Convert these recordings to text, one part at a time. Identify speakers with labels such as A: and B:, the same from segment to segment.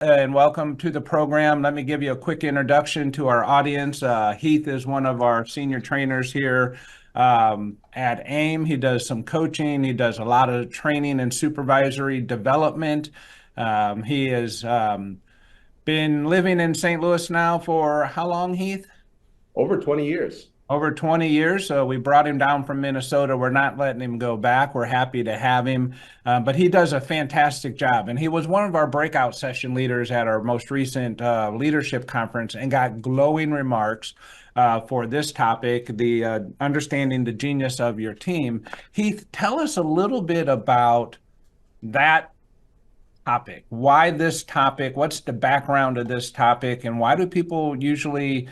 A: and welcome to the program. Let me give you a quick introduction to our audience. Heath is one of our senior trainers here at AIM. He does some coaching. He does a lot of training and supervisory development. He has been living in St. Louis now for how long, Heath?
B: Over 20 years.
A: Over 20 years. So we brought him down from Minnesota. We're not letting him go back. We're happy to have him. But he does a fantastic job. And he was one of our breakout session leaders at our most recent leadership conference and got glowing remarks for this topic, the understanding the genius of your team. Heath, tell us a little bit about that topic. Why this topic? What's the background of this topic? And why do people usually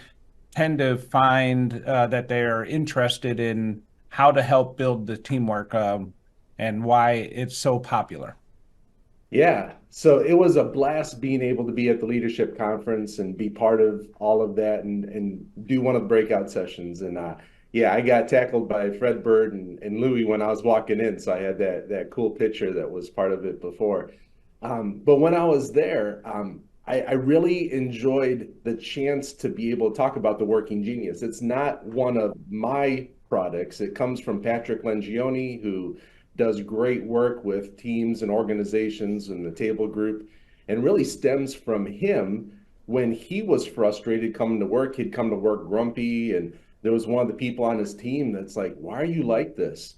A: tend to find that they're interested in how to help build the teamwork and why it's so popular?
B: Yeah. So it was a blast being able to be at the leadership conference and be part of all of that and do one of the breakout sessions. And yeah, I got tackled by Fred Bird and Louie when I was walking in. So I had that cool picture that was part of it before. But when I was there, I really enjoyed the chance to be able to talk about the working genius. It's not one of my products. It comes from Patrick Lencioni, who does great work with teams and organizations and the table group, and really stems from him when he was frustrated coming to work. He'd come to work grumpy, and there was one of the people on his team that's like, "Why are you like this?"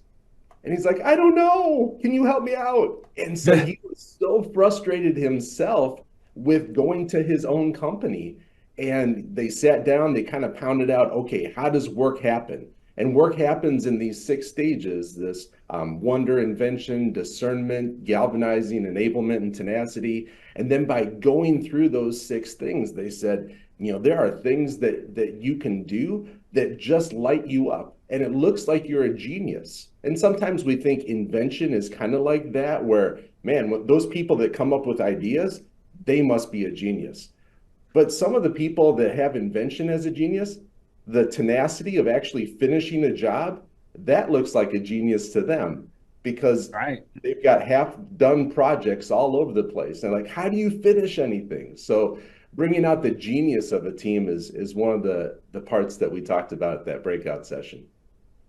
B: And he's like, "I don't know. Can you help me out?" And so he was so frustrated himself with going to his own company. And they sat down, they kind of pounded out, okay, how does work happen? And work happens in these six stages: this wonder, invention, discernment, galvanizing, enablement, and tenacity. And then by going through those six things, they said, there are things that you can do that just light you up. And it looks like you're a genius. And sometimes we think invention is kind of like that, where, man, those people that come up with ideas, they must be a genius. But some of the people that have invention as a genius, the tenacity of actually finishing a job, that looks like a genius to them because
A: Right.
B: they've got half done projects all over the place. And like, how do you finish anything? So bringing out the genius of a team is one of the parts that we talked about at that breakout session.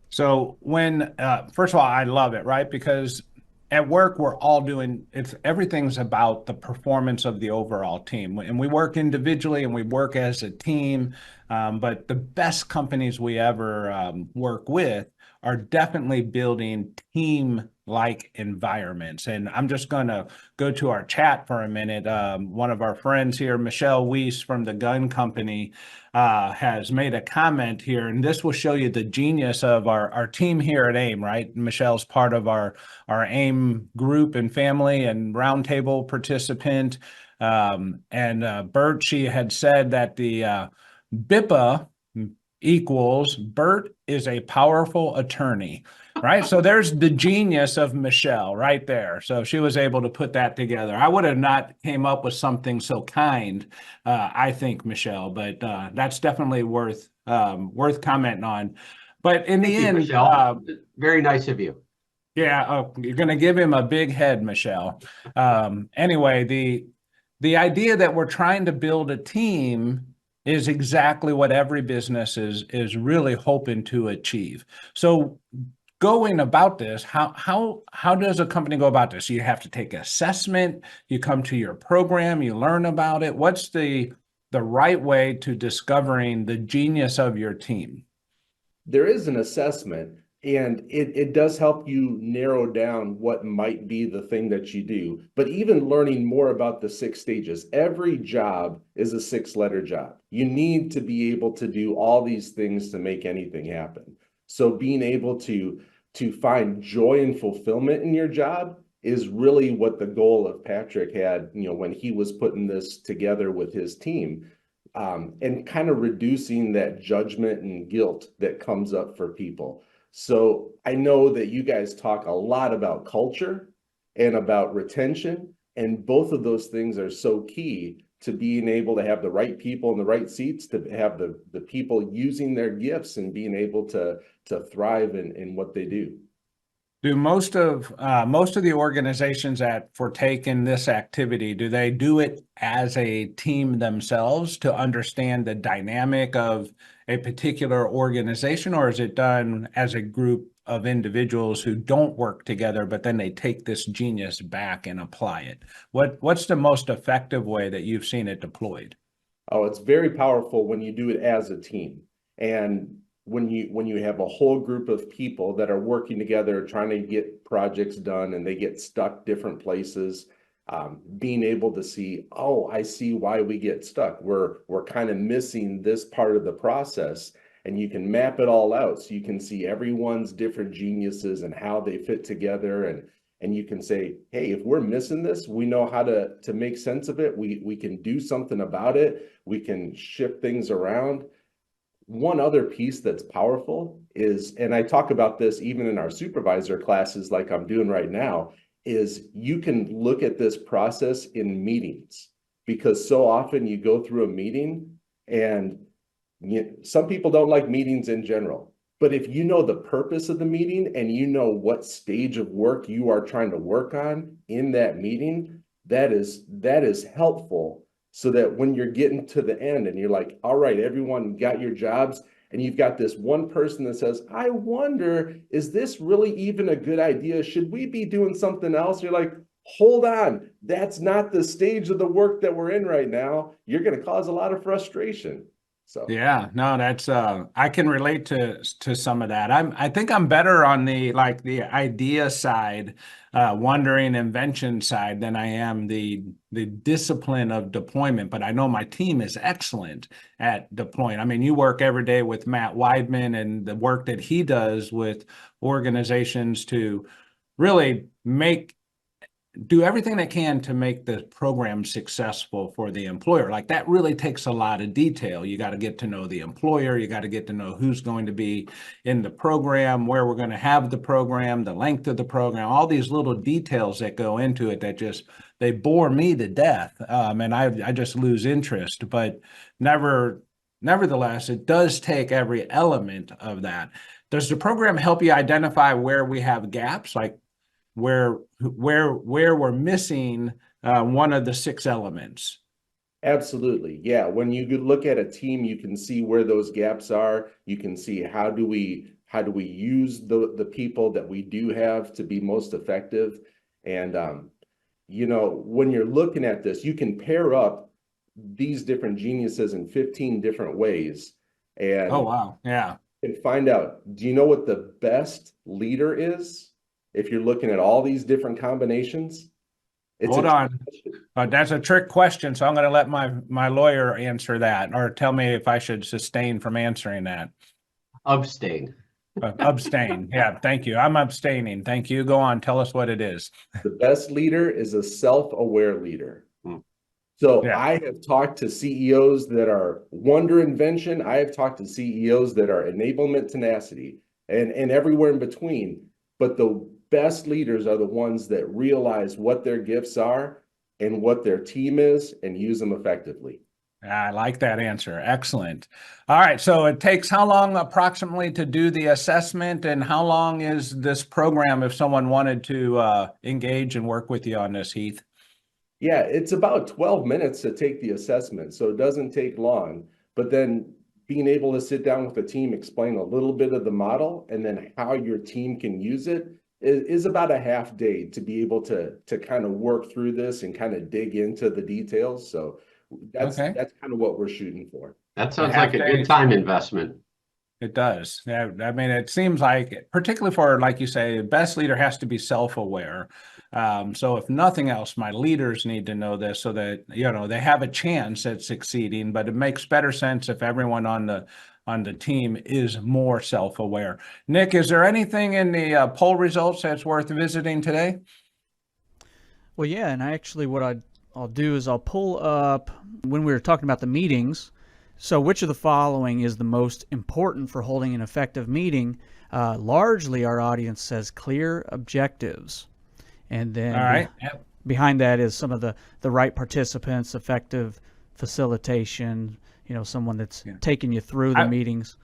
A: So when first of all, I love it, right? Because at work we're all doing everything's about the performance of the overall team. And we work individually and we work as a team. But the best companies we ever work with are definitely building team-like environments. And I'm just going to go to our chat for a minute. One of our friends here, Michelle Weiss from the gun company, has made a comment here, and this will show you the genius of our team here at AIM, right? Michelle's part of our AIM group and family and roundtable participant. And Bert, she had said that the BIPA equals Bert is a powerful attorney, right? So there's the genius of Michelle right there. So she was able to put that together. I would have not came up with something so kind, I think, Michelle, but that's definitely worth commenting on. But in the
C: Thank you,
A: end,
C: Michelle. Very nice of you.
A: yeah, oh, you're going to give him a big head, Michelle. Anyway, the idea that we're trying to build a team is exactly what every business is really hoping to achieve. So going about this, how does a company go about this? You have to take assessment, you come to your program, you learn about it. What's the right way to discovering the genius of your team?
B: There is an assessment, and it does help you narrow down what might be the thing that you do. But even learning more about the six stages, every job is a six-letter job. You need to be able to do all these things to make anything happen. So being able to find joy and fulfillment in your job is really what the goal of Patrick had, when he was putting this together with his team, and kind of reducing that judgment and guilt that comes up for people. So I know that you guys talk a lot about culture and about retention, and both of those things are so key to being able to have the right people in the right seats, to have the people using their gifts and being able to thrive in what they do.
A: Do most of the organizations that partake in this activity, do they do it as a team themselves to understand the dynamic of a particular organization, or is it done as a group of individuals who don't work together, but then they take this genius back and apply it? What's the most effective way that you've seen it deployed?
B: Oh, it's very powerful when you do it as a team. And when you have a whole group of people that are working together trying to get projects done and they get stuck different places, being able to see, oh, I see why we get stuck. We're kind of missing this part of the process, and you can map it all out so you can see everyone's different geniuses and how they fit together, and you can say, hey, if we're missing this, we know how to make sense of it. We can do something about it. We can shift things around. One other piece that's powerful is, and I talk about this even in our supervisor classes like I'm doing right now, is you can look at this process in meetings, because so often you go through a meeting and some people don't like meetings in general. But if you know the purpose of the meeting and you know what stage of work you are trying to work on in that meeting, that is helpful, so that when you're getting to the end and you're like, all right, everyone got your jobs, and you've got this one person that says, I wonder, is this really even a good idea? Should we be doing something else? You're like, hold on, that's not the stage of the work that we're in right now. You're going to cause a lot of frustration. So
A: Yeah, no, that's I can relate to some of that. I think I'm better on the idea side, wondering invention side than I am the discipline of deployment, but I know my team is excellent at deploying. I mean, you work every day with Matt Weidman and the work that he does with organizations to really do everything they can to make the program successful for the employer. Like, that really takes a lot of detail. You got to get to know the employer. You got to get to know who's going to be in the program, where we're going to have the program, the length of the program, all these little details that go into it that they bore me to death. And I just lose interest, but nevertheless, it does take every element of that. Does the program help you identify where we have gaps? Like, where we're missing one of the 6 elements?
B: absolutely. Yeah. When you look at a team, you can see where those gaps are. You can see how do we use the people that we do have to be most effective. And when you're looking at this, you can pair up these different geniuses in 15 different ways. And
A: Oh, wow. Yeah.
B: and find out, do you know what the best leader is? If you're looking at all these different combinations,
A: Hold on. That's a trick question, so I'm going to let my lawyer answer that, or tell me if I should sustain from answering that.
C: Abstain.
A: Abstain. Yeah, thank you. I'm abstaining. Thank you. Go on. Tell us what it is.
B: The best leader is a self-aware leader. So
A: Yeah.
B: I have talked to CEOs that are wonder invention. I have talked to CEOs that are enablement tenacity, and everywhere in between. But the best leaders are the ones that realize what their gifts are and what their team is and use them effectively.
A: I like that answer. Excellent. All right. So it takes how long approximately to do the assessment, and how long is this program if someone wanted to engage and work with you on this, Heath?
B: Yeah, it's about 12 minutes to take the assessment, so it doesn't take long. But then being able to sit down with the team, explain a little bit of the model, and then how your team can use it is about a half day to be able to kind of work through this and kind of dig into the details. So that's kind of what we're shooting for.
C: That sounds like a good time investment.
A: It does. Yeah, I mean, it seems like, particularly for, like you say, the best leader has to be self-aware. So if nothing else, my leaders need to know this so that, they have a chance at succeeding, but it makes better sense if everyone on the team is more self-aware. Nick, is there anything in the poll results that's worth visiting today?
D: Well, yeah, and I'll do is I'll pull up when we were talking about the meetings. So which of the following is the most important for holding an effective meeting? Largely, our audience says clear objectives. And then
A: all right.
D: Behind that is some of the right participants, effective facilitation, someone that's taking you through the meetings.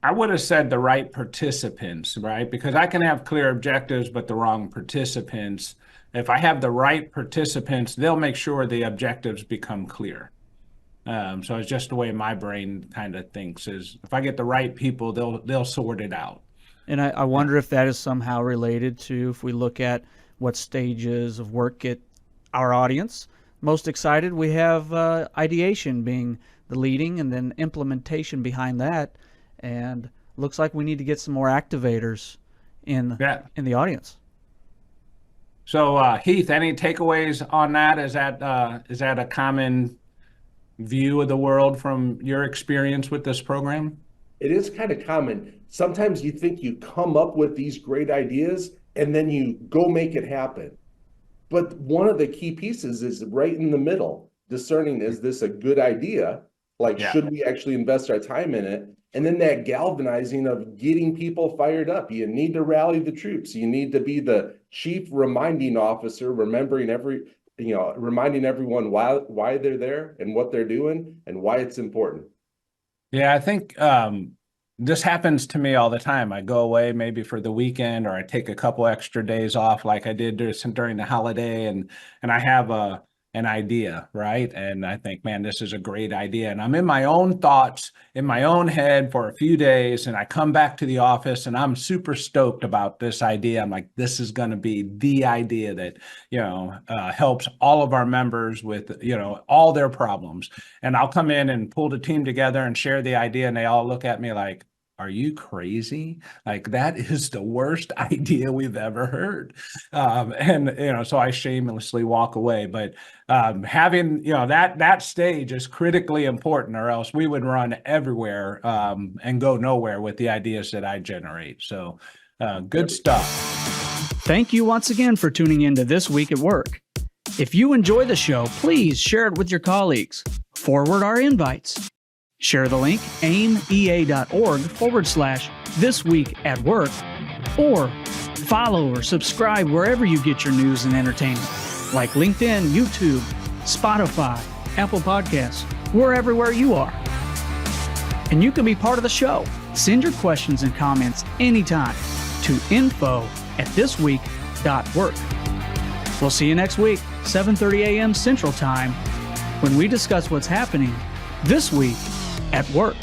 A: I would have said the right participants, right? Because I can have clear objectives, but the wrong participants. If I have the right participants, they'll make sure the objectives become clear. So it's just the way my brain kind of thinks is if I get the right people, they'll sort it out.
D: And I wonder if that is somehow related to if we look at what stages of work get our audience most excited. We have ideation being the leading and then implementation behind that. And looks like we need to get some more activators in the audience.
A: So Heath, any takeaways on that? Is that a common view of the world from your experience with this program?
B: It is kind of common. Sometimes you think you come up with these great ideas and then you go make it happen. But one of the key pieces is right in the middle, discerning, is this a good idea? Like, should we actually invest our time in it? And then that galvanizing of getting people fired up. You need to rally the troops. You need to be the chief reminding officer, reminding everyone why they're there and what they're doing and why it's important.
A: Yeah, I think this happens to me all the time. I go away maybe for the weekend, or I take a couple extra days off like I did during the holiday, and I have an idea, right? And I think, man, this is a great idea. And I'm in my own thoughts, in my own head for a few days, and I come back to the office and I'm super stoked about this idea. I'm like, this is going to be the idea that, helps all of our members with, all their problems. And I'll come in and pull the team together and share the idea, and they all look at me like, are you crazy? Like, that is the worst idea we've ever heard. So I shamelessly walk away. But having, that stage is critically important, or else we would run everywhere and go nowhere with the ideas that I generate. So good stuff.
D: Thank you once again for tuning in to This Week at Work. If you enjoy the show, please share it with your colleagues. Forward our invites. Share the link, aimea.org/thisweekatwork, or follow or subscribe wherever you get your news and entertainment, like LinkedIn, YouTube, Spotify, Apple Podcasts. We're everywhere you are. And you can be part of the show. Send your questions and comments anytime to info@thisweek.work. We'll see you next week, 7:30 a.m. Central Time, when we discuss what's happening this week at work.